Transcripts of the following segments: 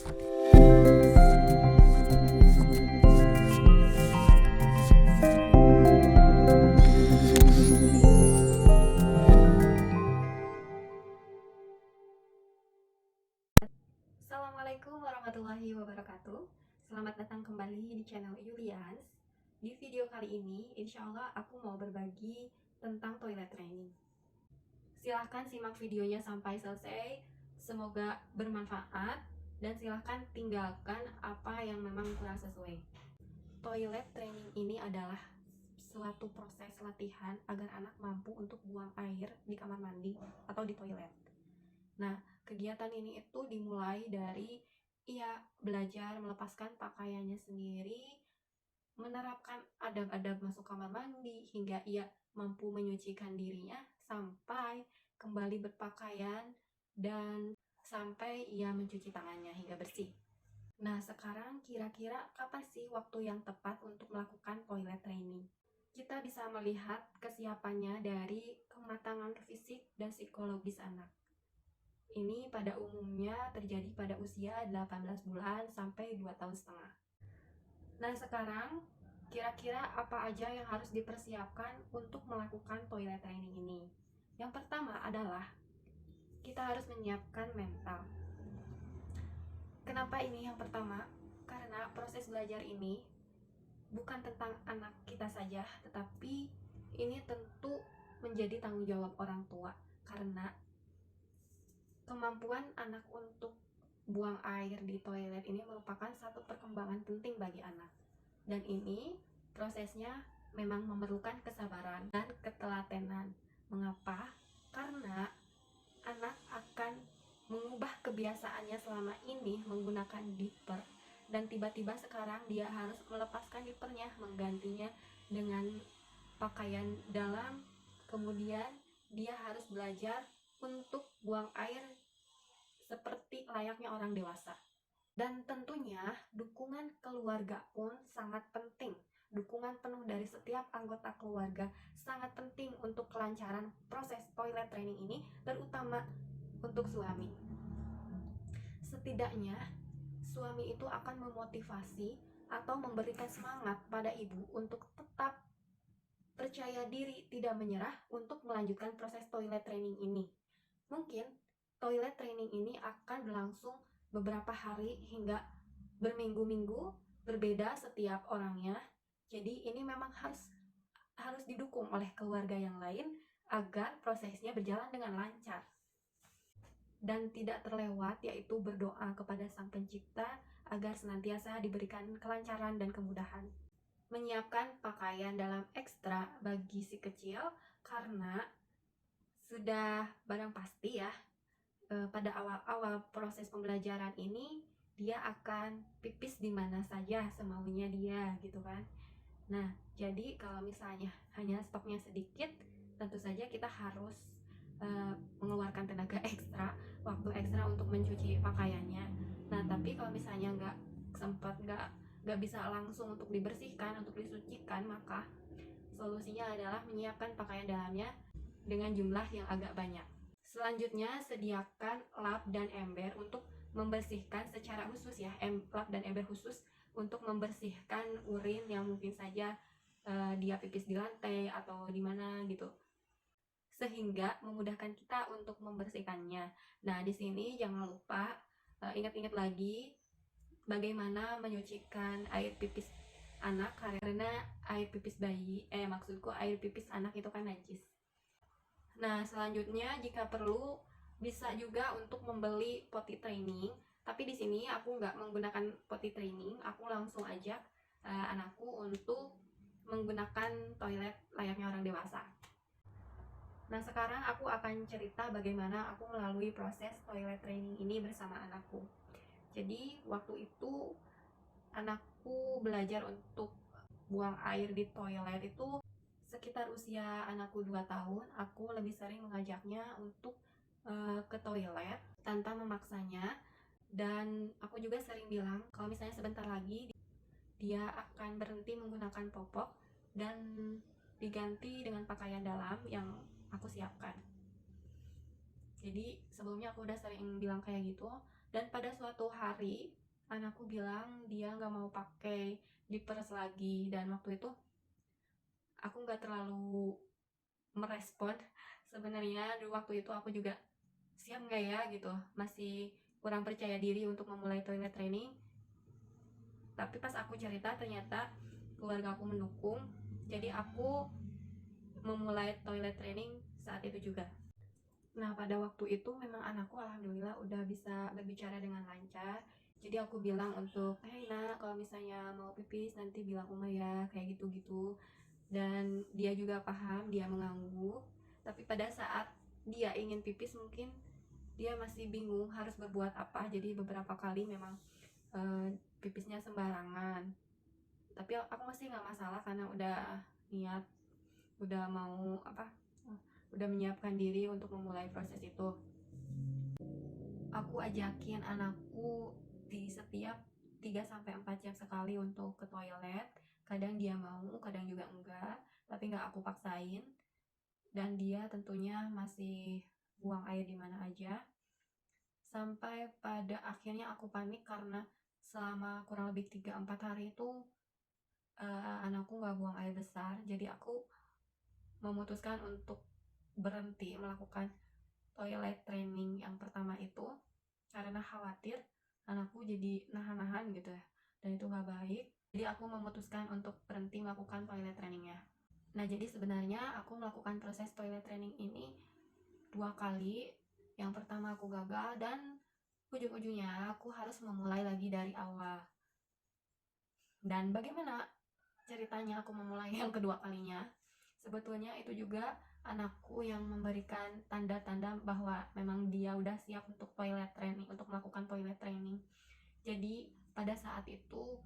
Assalamualaikum warahmatollahi wabarakatuh. Selamat datang kembali di channel Yulians. Di video kali ini, insya Allah aku mau berbagi tentang toilet training. Silahkan simak videonya sampai selesai. Semoga bermanfaat dan silahkan tinggalkan apa yang memang kurang sesuai. Toilet training ini adalah suatu proses latihan agar anak mampu untuk buang air di kamar mandi atau di toilet. Nah, kegiatan ini itu dimulai dari ia belajar melepaskan pakaiannya sendiri, menerapkan adab-adab masuk kamar mandi, hingga ia mampu menyucikan dirinya sampai kembali berpakaian dan sampai ia mencuci tangannya hingga bersih. Nah, sekarang kira-kira kapan sih waktu yang tepat untuk melakukan toilet training? Kita bisa melihat kesiapannya dari kematangan fisik dan psikologis anak. Ini pada umumnya terjadi pada usia 18 bulan sampai 2 tahun setengah. Nah, sekarang kira-kira apa aja yang harus dipersiapkan untuk melakukan toilet training ini? Yang pertama adalah kita harus menyiapkan mental. Kenapa ini yang pertama? Karena proses belajar ini bukan tentang anak kita saja, tetapi ini tentu menjadi tanggung jawab orang tua, karena kemampuan anak untuk buang air di toilet ini merupakan satu perkembangan penting bagi anak. Dan ini prosesnya memang memerlukan kesabaran dan ketelatenan. Mengapa? Karena anak akan mengubah kebiasaannya selama ini menggunakan diaper, dan tiba-tiba sekarang dia harus melepaskan diapernya, menggantinya dengan pakaian dalam. Kemudian dia harus belajar untuk buang air seperti layaknya orang dewasa. Dan tentunya dukungan keluarga pun sangat penting. Dukungan penuh dari setiap anggota keluarga sangat penting untuk kelancaran proses toilet training ini, terutama untuk suami. Setidaknya suami itu akan memotivasi atau memberikan semangat pada ibu untuk tetap percaya diri, tidak menyerah untuk melanjutkan proses toilet training ini. Mungkin toilet training ini akan berlangsung beberapa hari hingga berminggu-minggu, berbeda setiap orangnya. Jadi ini memang harus didukung oleh keluarga yang lain agar prosesnya berjalan dengan lancar. Dan tidak terlewat yaitu berdoa kepada Sang Pencipta agar senantiasa diberikan kelancaran dan kemudahan. Menyiapkan pakaian dalam ekstra bagi si kecil, karena sudah barang pasti ya, pada awal-awal proses pembelajaran ini dia akan pipis di mana saja semaunya dia gitu kan. Nah, jadi kalau misalnya hanya stoknya sedikit, tentu saja kita harus mengeluarkan tenaga ekstra, waktu ekstra untuk mencuci pakaiannya. Nah, tapi kalau misalnya nggak bisa langsung untuk dibersihkan, untuk disucikan, maka solusinya adalah menyiapkan pakaian dalamnya dengan jumlah yang agak banyak. Selanjutnya, sediakan lap dan ember untuk membersihkan secara khusus ya, lap dan ember khusus untuk membersihkan urin yang mungkin saja dia pipis di lantai atau di mana gitu, sehingga memudahkan kita untuk membersihkannya. Nah, di sini jangan lupa ingat-ingat lagi bagaimana menyucikan air pipis anak, karena air pipis bayi, maksudku air pipis anak itu kan najis. Nah, selanjutnya jika perlu bisa juga untuk membeli potty training, tapi di sini aku nggak menggunakan potty training, aku langsung ajak anakku untuk menggunakan toilet layaknya orang dewasa. Nah, sekarang aku akan cerita bagaimana aku melalui proses toilet training ini bersama anakku. Jadi, waktu itu anakku belajar untuk buang air di toilet itu sekitar usia anakku 2 tahun. Aku lebih sering mengajaknya untuk ke toilet tanpa memaksanya, dan aku juga sering bilang kalau misalnya sebentar lagi dia akan berhenti menggunakan popok dan diganti dengan pakaian dalam yang aku siapkan. Jadi sebelumnya aku udah sering bilang kayak gitu, Dan pada suatu hari anakku bilang dia nggak mau pakai diperes lagi, dan waktu itu aku nggak terlalu merespon. Sebenarnya di waktu itu aku juga siap nggak ya gitu, masih kurang percaya diri untuk memulai toilet training. Tapi pas aku cerita ternyata keluarga aku mendukung, jadi aku memulai toilet training saat itu juga. Nah, pada waktu itu memang anakku alhamdulillah udah bisa berbicara dengan lancar. Jadi aku bilang untuk, nak, kalau misalnya mau pipis nanti bilang Uma ya, kayak gitu-gitu. Dan dia juga paham, dia mengangguk. Tapi pada saat dia ingin pipis mungkin dia masih bingung harus berbuat apa. Jadi beberapa kali memang pipisnya sembarangan. Tapi aku masih nggak masalah karena udah niat, udah mau udah menyiapkan diri untuk memulai proses itu. Aku ajakin anakku di setiap 3-4 jam sekali untuk ke toilet. Kadang dia mau, kadang juga enggak, tapi nggak aku paksain. Dan dia tentunya masih buang air di mana aja. Sampai pada akhirnya aku panik karena selama kurang lebih 3-4 hari itu anakku nggak buang air besar. Jadi aku memutuskan untuk berhenti melakukan toilet training yang pertama itu karena khawatir anakku jadi nahan-nahan gitu ya, dan itu nggak baik. Jadi aku memutuskan untuk berhenti melakukan toilet trainingnya. Nah, jadi sebenarnya aku melakukan proses toilet training ini 2 kali. Yang pertama aku gagal, dan ujung-ujungnya aku harus memulai lagi dari awal. Dan bagaimana ceritanya aku memulai yang kedua kalinya? Sebetulnya itu juga anakku yang memberikan tanda-tanda bahwa memang dia udah siap untuk toilet training, untuk melakukan toilet training. Jadi pada saat itu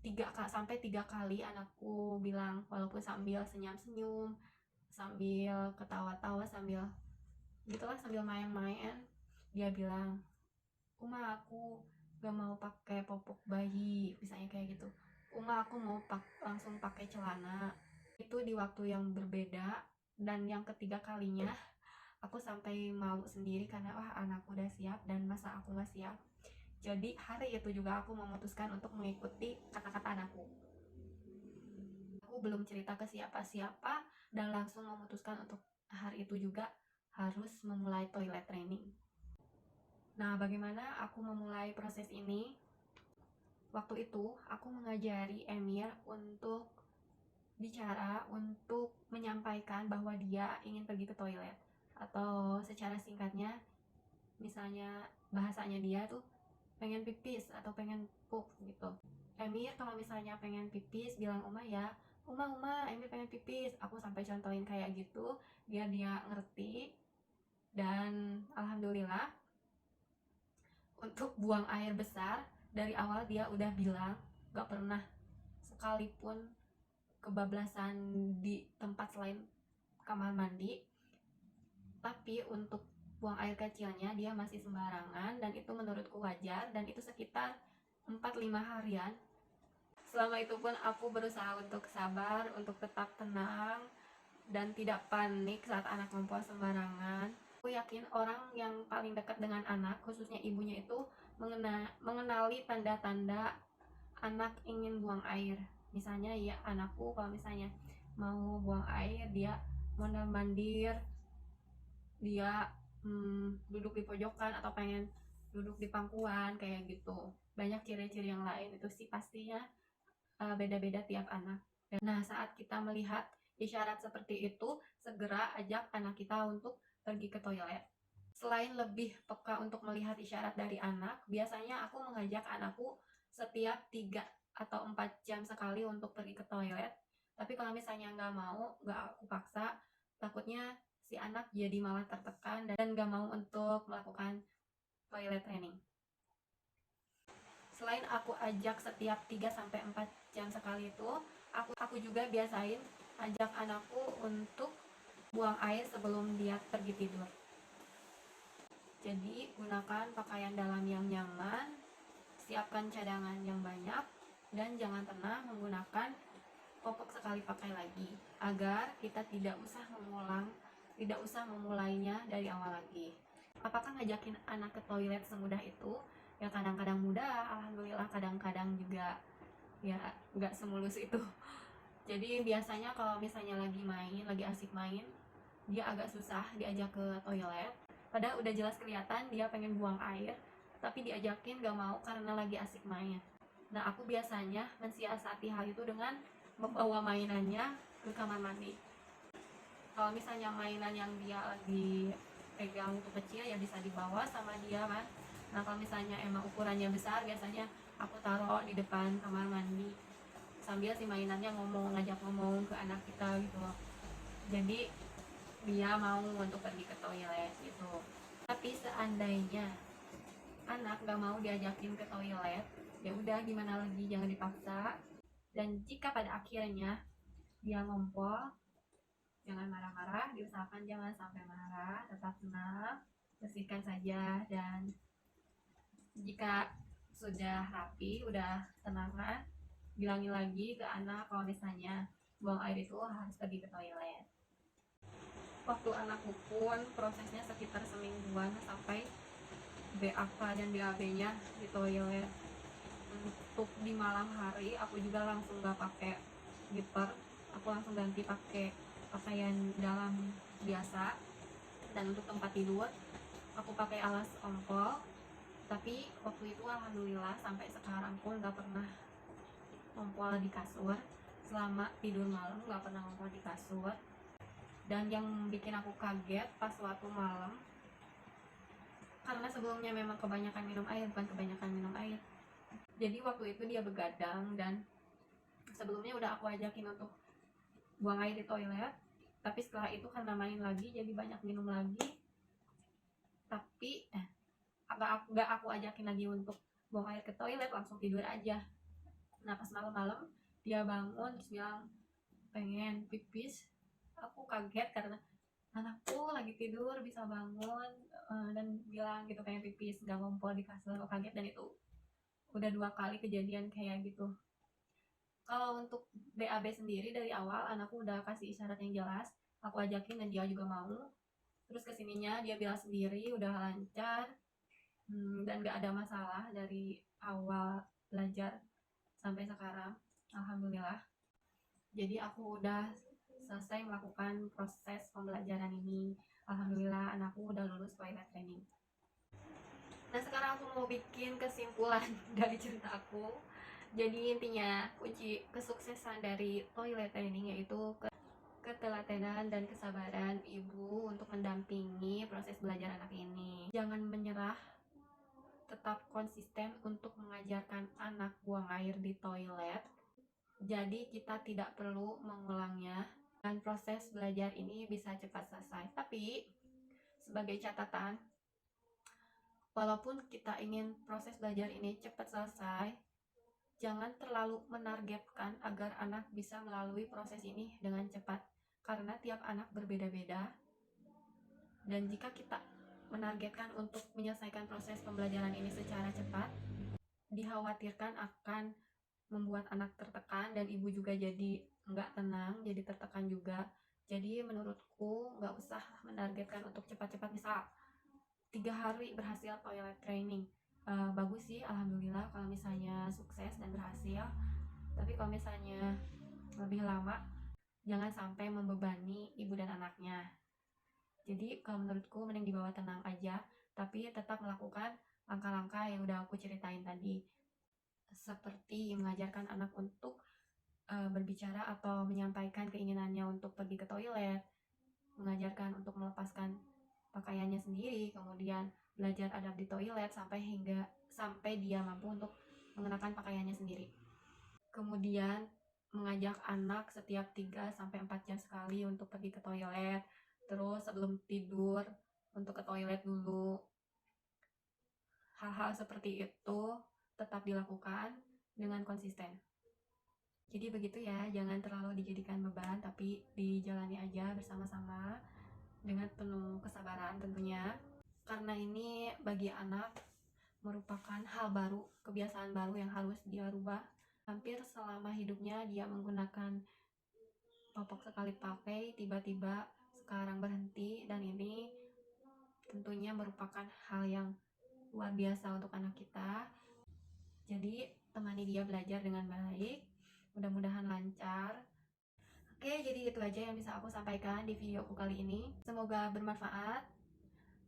3 kali anakku bilang, walaupun sambil senyum-senyum, sambil ketawa-tawa, sambil gitulah, sambil main-main, dia bilang, Uma, aku gak mau pakai popok bayi, misalnya kayak gitu. Uma, aku mau langsung pakai celana. Itu di waktu yang berbeda. Dan yang ketiga kalinya aku sampai mau sendiri karena wah, anakku udah siap dan masa aku gak siap. Jadi hari itu juga aku memutuskan untuk mengikuti kata-kata anakku. Aku belum cerita ke siapa-siapa dan langsung memutuskan untuk hari itu juga harus memulai toilet training. Nah, bagaimana aku memulai proses ini? Waktu itu aku mengajari Emir untuk bicara, untuk menyampaikan bahwa dia ingin pergi ke toilet, atau secara singkatnya misalnya bahasanya dia tuh pengen pipis atau pengen pup gitu. Emir kalau misalnya pengen pipis bilang Uma ya, Uma, Emir pengen pipis. Aku sampai contohin kayak gitu biar dia ngerti. Dan alhamdulillah untuk buang air besar dari awal dia udah bilang, gak pernah sekalipun kebablasan di tempat selain kamar mandi. Tapi untuk buang air kecilnya dia masih sembarangan, dan itu menurutku wajar, dan itu sekitar 4-5 harian. Selama itu pun aku berusaha untuk sabar, untuk tetap tenang dan tidak panik saat anak ngompol sembarangan. Aku yakin orang yang paling dekat dengan anak, khususnya ibunya, itu mengenali tanda-tanda anak ingin buang air. Misalnya ya, anakku kalau misalnya mau buang air, dia mondar-mandir, dia duduk di pojokan atau pengen duduk di pangkuan kayak gitu. Banyak ciri-ciri yang lain, itu sih pastinya beda-beda tiap anak. Nah, saat kita melihat isyarat seperti itu, segera ajak anak kita untuk pergi ke toilet. Selain lebih peka untuk melihat isyarat dari anak, biasanya aku mengajak anakku setiap 3-4 jam sekali untuk pergi ke toilet. Tapi kalau misalnya nggak mau, nggak aku paksa, takutnya si anak jadi malah tertekan dan nggak mau untuk melakukan toilet training. Selain aku ajak setiap 3-4 jam sekali itu, aku juga biasain ajak anakku untuk buang air sebelum dia pergi tidur. Jadi gunakan pakaian dalam yang nyaman, siapkan cadangan yang banyak, dan jangan pernah menggunakan popok sekali pakai lagi, agar kita tidak usah memulainya dari awal lagi. Apakah ngajakin anak ke toilet semudah itu? Ya kadang-kadang mudah, alhamdulillah, kadang-kadang juga ya nggak semulus itu. Jadi biasanya kalau misalnya lagi main, lagi asik main, dia agak susah diajak ke toilet. Padahal udah jelas kelihatan dia pengen buang air, tapi diajakin gak mau karena lagi asik main. Nah, aku biasanya mensiasati hal itu dengan membawa mainannya ke kamar mandi. Kalau misalnya mainan yang dia lagi pegang itu kecil, ya bisa dibawa sama dia kan. Nah, kalau misalnya emang ukurannya besar, biasanya aku taruh di depan kamar mandi sambil si mainannya ngajak ngomong ke anak kita gitu loh. Jadi dia mau untuk pergi ke toilet gitu. Tapi seandainya anak gak mau diajakin ke toilet, ya udah, gimana lagi, jangan dipaksa. Dan jika pada akhirnya dia ngompol, jangan marah-marah, diusahakan jangan sampai marah, tetap tenang, bersihkan saja. Dan jika sudah rapi, udah tenangan, bilangin lagi ke anak kalau misalnya buang air itu harus pergi ke toilet. Waktu anakku pun prosesnya sekitar semingguan sampai BAK dan BAB-nya di toilet. Untuk di malam hari aku juga langsung gak pakai diaper, aku langsung ganti pakai pakaian dalam biasa. Dan untuk tempat tidur aku pakai alas ompol. Tapi waktu itu alhamdulillah sampai sekarang pun gak pernah ngompol di kasur. Selama tidur malam gak pernah ngompol di kasur. Dan yang bikin aku kaget pas waktu malam, karena sebelumnya memang bukan kebanyakan minum air, jadi waktu itu dia begadang. Dan sebelumnya udah aku ajakin untuk buang air di toilet, tapi setelah itu karena main lagi jadi banyak minum lagi. Tapi gak aku ajakin lagi untuk buang air ke toilet, langsung tidur aja. Nah, pas malam-malam dia bangun terus bilang pengen pipis. Aku kaget karena anakku lagi tidur bisa bangun dan bilang gitu pengen pipis, gak ngompol di kasur. Aku kaget, dan itu udah 2 kali kejadian kayak gitu. Kalau untuk BAB sendiri, dari awal anakku udah kasih isyarat yang jelas, aku ajakin dan dia juga mau. Terus kesininya dia bilang sendiri udah lancar, dan gak ada masalah dari awal belajar sampai sekarang, alhamdulillah. Jadi aku udah selesai melakukan proses pembelajaran ini. Alhamdulillah anakku udah lulus toilet training. Nah, sekarang aku mau bikin kesimpulan dari cerita aku. Jadi intinya kunci kesuksesan dari toilet training yaitu ketelatenan dan kesabaran ibu untuk mendampingi proses belajar anak ini. Jangan menyerah, tetap konsisten untuk mengajarkan anak buang air di toilet. Jadi kita tidak perlu mengulangnya dan proses belajar ini bisa cepat selesai. Tapi sebagai catatan, walaupun kita ingin proses belajar ini cepat selesai, jangan terlalu menargetkan agar anak bisa melalui proses ini dengan cepat, karena tiap anak berbeda-beda. Dan jika kita menargetkan untuk menyelesaikan proses pembelajaran ini secara cepat, dikhawatirkan akan membuat anak tertekan dan ibu juga jadi nggak tenang, jadi tertekan juga. Jadi menurutku nggak usah menargetkan untuk cepat-cepat, misal 3 hari berhasil toilet training. Bagus sih, alhamdulillah kalau misalnya sukses dan berhasil. Tapi kalau misalnya lebih lama, jangan sampai membebani ibu dan anaknya. Jadi kalau menurutku mending dibawa tenang aja, tapi tetap melakukan langkah-langkah yang udah aku ceritain tadi, seperti mengajarkan anak untuk berbicara atau menyampaikan keinginannya untuk pergi ke toilet, mengajarkan untuk melepaskan pakaiannya sendiri, kemudian belajar adab di toilet sampai dia mampu untuk mengenakan pakaiannya sendiri. Kemudian mengajak anak setiap 3-4 jam sekali untuk pergi ke toilet. Terus sebelum tidur untuk ke toilet dulu. Hal-hal seperti itu tetap dilakukan dengan konsisten. Jadi begitu ya, jangan terlalu dijadikan beban, tapi dijalani aja bersama-sama dengan penuh kesabaran tentunya. Karena ini bagi anak merupakan hal baru, kebiasaan baru yang harus dia rubah. Hampir selama hidupnya dia menggunakan popok sekali pakai, tiba-tiba sekarang berhenti, dan ini tentunya merupakan hal yang luar biasa untuk anak kita. Jadi temani dia belajar dengan baik, mudah-mudahan lancar. Oke, jadi itu aja yang bisa aku sampaikan di videoku kali ini. Semoga bermanfaat.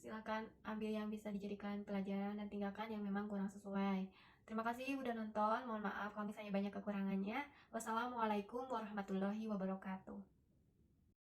Silakan ambil yang bisa dijadikan pelajaran dan tinggalkan yang memang kurang sesuai. Terima kasih udah nonton. Mohon maaf kalau misalnya banyak kekurangannya. Wassalamualaikum warahmatullahi wabarakatuh.